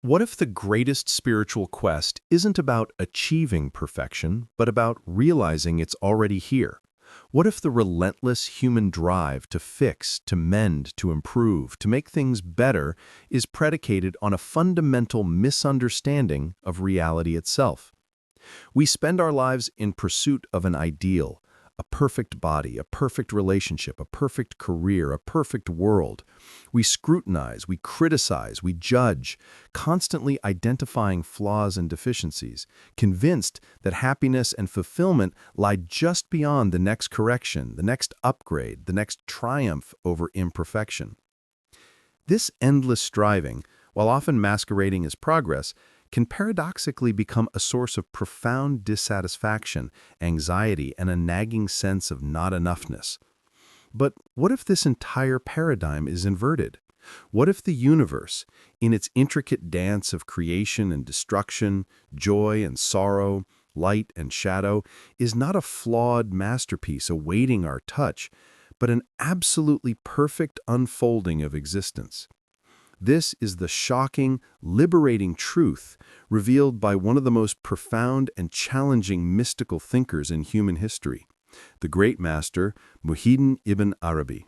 What if the greatest spiritual quest isn't about achieving perfection, but about realizing it's already here? What if the relentless human drive to fix, to mend, to improve, to make things better is predicated on a fundamental misunderstanding of reality itself? We spend our lives in pursuit of an ideal, a perfect body, a perfect relationship, a perfect career, a perfect world. We scrutinize, we criticize, we judge, constantly identifying flaws and deficiencies, convinced that happiness and fulfillment lie just beyond the next correction, the next upgrade, the next triumph over imperfection. This endless striving, while often masquerading as progress, can paradoxically become a source of profound dissatisfaction, anxiety, and a nagging sense of not-enoughness. But what if this entire paradigm is inverted? What if the universe, in its intricate dance of creation and destruction, joy and sorrow, light and shadow, is not a flawed masterpiece awaiting our touch, but an absolutely perfect unfolding of existence? This is the shocking, liberating truth revealed by one of the most profound and challenging mystical thinkers in human history, the great master Muhyiddin Ibn Arabi.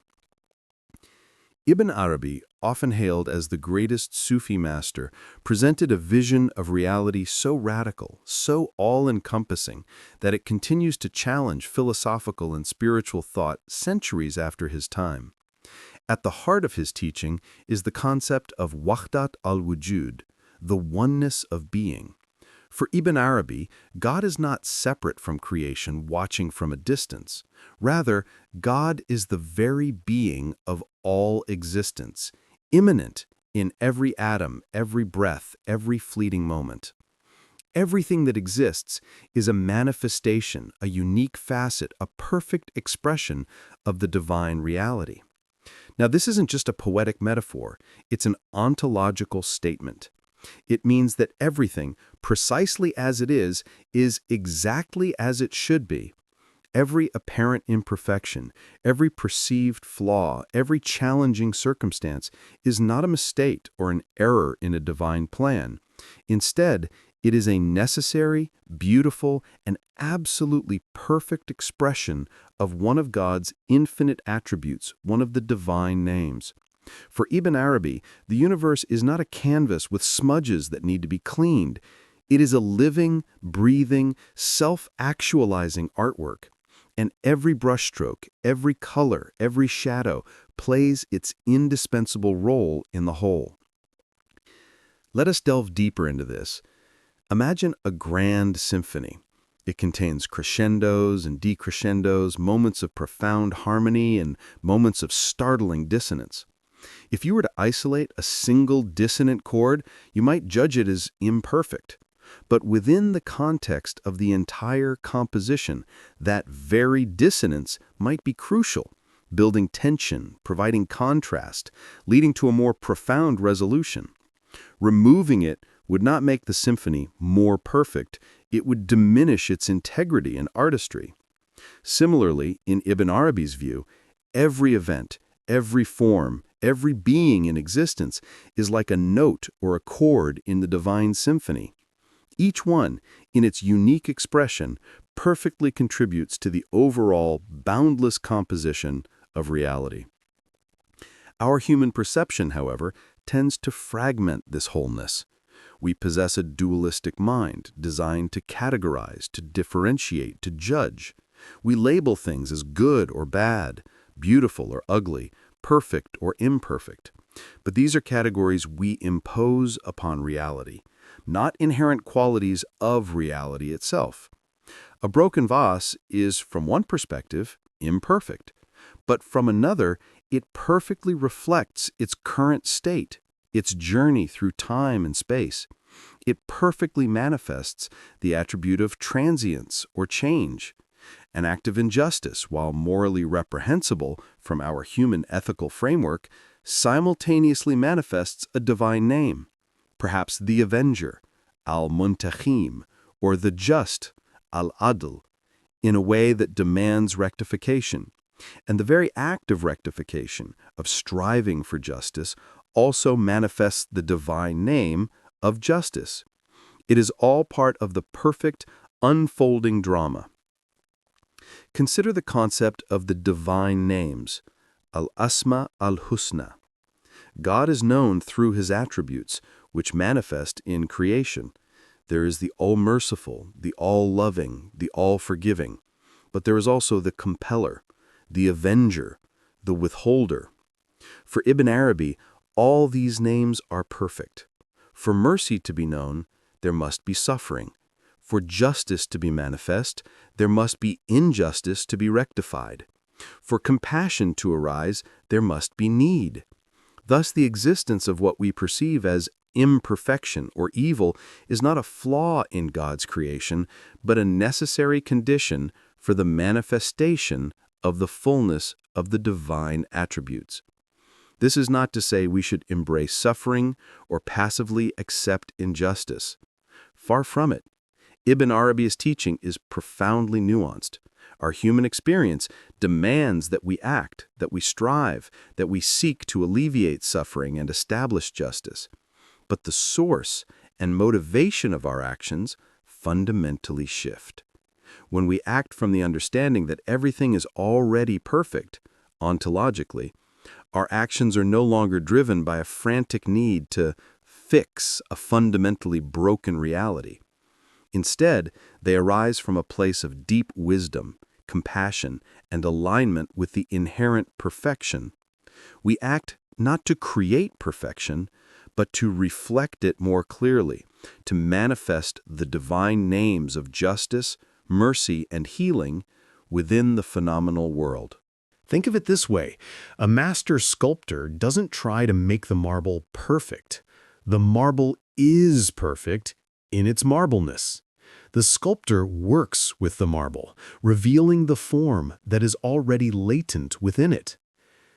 Ibn Arabi, often hailed as the greatest Sufi master, presented a vision of reality so radical, so all-encompassing, that it continues to challenge philosophical and spiritual thought centuries after his time. At the heart of his teaching is the concept of Wahdat al-Wujud, the oneness of being. For Ibn Arabi, God is not separate from creation watching from a distance. Rather, God is the very being of all existence, immanent in every atom, every breath, every fleeting moment. Everything that exists is a manifestation, a unique facet, a perfect expression of the divine reality. Now, this isn't just a poetic metaphor, it's an ontological statement. It means that everything, precisely as it is exactly as it should be. Every apparent imperfection, every perceived flaw, every challenging circumstance is not a mistake or an error in a divine plan. Instead, it is a necessary, beautiful, and absolutely perfect expression of one of God's infinite attributes, one of the divine names. For Ibn Arabi, the universe is not a canvas with smudges that need to be cleaned. It is a living, breathing, self-actualizing artwork. And every brushstroke, every color, every shadow plays its indispensable role in the whole. Let us delve deeper into this. Imagine a grand symphony. It contains crescendos and decrescendos, moments of profound harmony and moments of startling dissonance. If you were to isolate a single dissonant chord, you might judge it as imperfect. But within the context of the entire composition, that very dissonance might be crucial, building tension, providing contrast, leading to a more profound resolution. Removing it would not make the symphony more perfect, it would diminish its integrity and artistry. Similarly, in Ibn Arabi's view, every event, every form, every being in existence is like a note or a chord in the divine symphony. Each one, in its unique expression, perfectly contributes to the overall boundless composition of reality. Our human perception, however, tends to fragment this wholeness. We possess a dualistic mind designed to categorize, to differentiate, to judge. We label things as good or bad, beautiful or ugly, perfect or imperfect. But these are categories we impose upon reality, not inherent qualities of reality itself. A broken vase is, from one perspective, imperfect, but from another, it perfectly reflects its current state, its journey through time and space. It perfectly manifests the attribute of transience or change. An act of injustice, while morally reprehensible from our human ethical framework, simultaneously manifests a divine name, perhaps the Avenger, al-Muntaqim, or the Just, al-Adl, in a way that demands rectification. And the very act of rectification, of striving for justice, also manifests the divine name of justice. It is all part of the perfect, unfolding drama. Consider the concept of the divine names, al-Asma, al-Husna. God is known through his attributes, which manifest in creation. There is the all-merciful, the all-loving, the all-forgiving. But there is also the compeller, the avenger, the withholder. For Ibn Arabi, all these names are perfect. For mercy to be known, there must be suffering. For justice to be manifest, there must be injustice to be rectified. For compassion to arise, there must be need. Thus, the existence of what we perceive as imperfection or evil is not a flaw in God's creation, but a necessary condition for the manifestation of the fullness of the divine attributes. This is not to say we should embrace suffering or passively accept injustice. Far from it. Ibn Arabi's teaching is profoundly nuanced. Our human experience demands that we act, that we strive, that we seek to alleviate suffering and establish justice. But the source and motivation of our actions fundamentally shift. When we act from the understanding that everything is already perfect, ontologically, our actions are no longer driven by a frantic need to fix a fundamentally broken reality. Instead, they arise from a place of deep wisdom, compassion, and alignment with the inherent perfection. We act not to create perfection, but to reflect it more clearly, to manifest the divine names of justice, mercy, and healing within the phenomenal world. Think of it this way. A master sculptor doesn't try to make the marble perfect. The marble is perfect in its marbleness. The sculptor works with the marble, revealing the form that is already latent within it.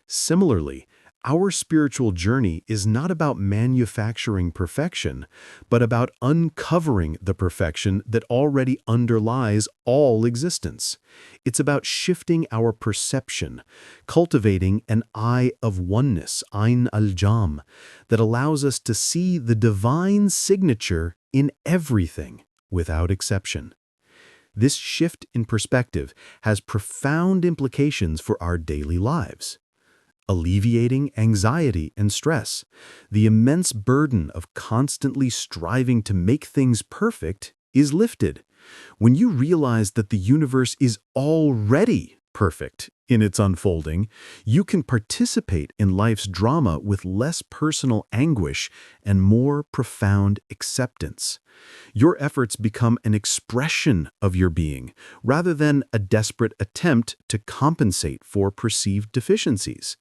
Similarly, our spiritual journey is not about manufacturing perfection, but about uncovering the perfection that already underlies all existence. It's about shifting our perception, cultivating an eye of oneness, ayn al-jam, that allows us to see the divine signature in everything, without exception. This shift in perspective has profound implications for our daily lives. Alleviating anxiety and stress, the immense burden of constantly striving to make things perfect is lifted. When you realize that the universe is already perfect in its unfolding, you can participate in life's drama with less personal anguish and more profound acceptance. Your efforts become an expression of your being, rather than a desperate attempt to compensate for perceived deficiencies.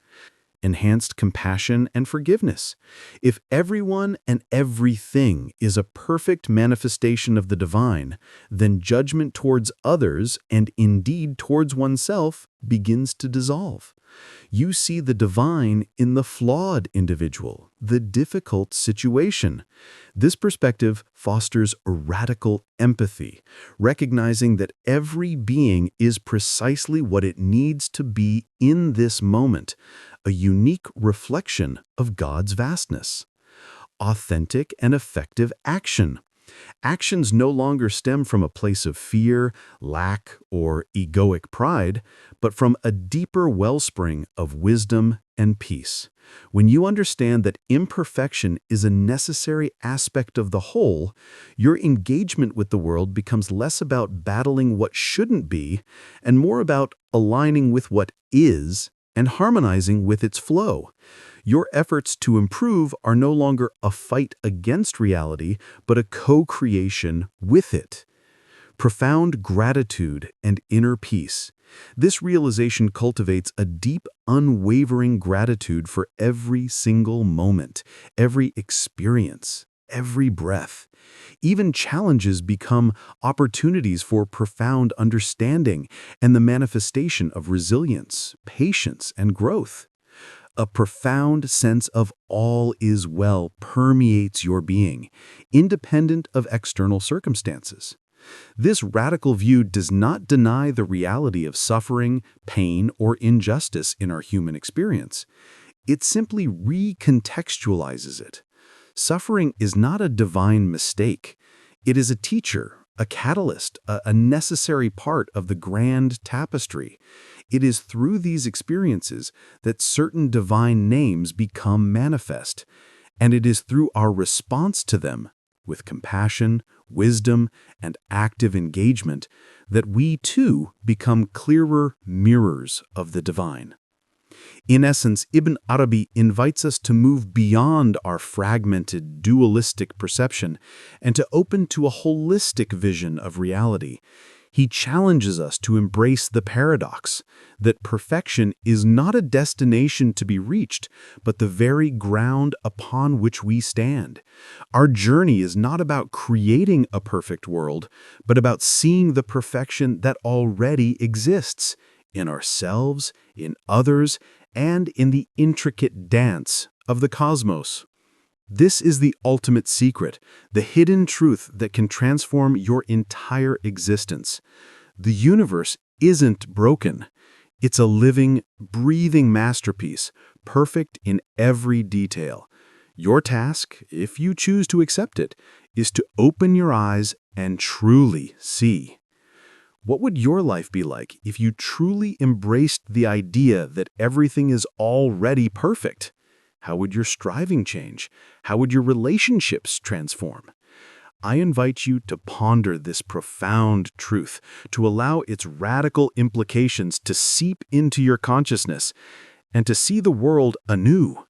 Enhanced compassion and forgiveness. If everyone and everything is a perfect manifestation of the divine, then judgment towards others, and indeed towards oneself, begins to dissolve. You see the divine in the flawed individual, the difficult situation. This perspective fosters a radical empathy, recognizing that every being is precisely what it needs to be in this moment, a unique reflection of God's vastness. Authentic and effective action. Actions no longer stem from a place of fear, lack, or egoic pride, but from a deeper wellspring of wisdom and peace. When you understand that imperfection is a necessary aspect of the whole, your engagement with the world becomes less about battling what shouldn't be and more about aligning with what is and harmonizing with its flow. Your efforts to improve are no longer a fight against reality, but a co-creation with it. Profound gratitude and inner peace. This realization cultivates a deep, unwavering gratitude for every single moment, every experience, every breath. Even challenges become opportunities for profound understanding and the manifestation of resilience, patience, and growth. A profound sense of all is well permeates your being, independent of external circumstances. This radical view does not deny the reality of suffering, pain, or injustice in our human experience. It simply recontextualizes it. Suffering is not a divine mistake. It is a teacher, a catalyst, a necessary part of the grand tapestry. It is through these experiences that certain divine names become manifest, and it is through our response to them, with compassion, wisdom, and active engagement, that we too become clearer mirrors of the divine. In essence, Ibn Arabi invites us to move beyond our fragmented, dualistic perception and to open to a holistic vision of reality. He challenges us to embrace the paradox that perfection is not a destination to be reached, but the very ground upon which we stand. Our journey is not about creating a perfect world, but about seeing the perfection that already exists in ourselves, in others, and in the intricate dance of the cosmos. This is the ultimate secret, the hidden truth that can transform your entire existence. The universe isn't broken. It's a living, breathing masterpiece, perfect in every detail. Your task, if you choose to accept it, is to open your eyes and truly see. What would your life be like if you truly embraced the idea that everything is already perfect? How would your striving change? How would your relationships transform? I invite you to ponder this profound truth, to allow its radical implications to seep into your consciousness, and to see the world anew,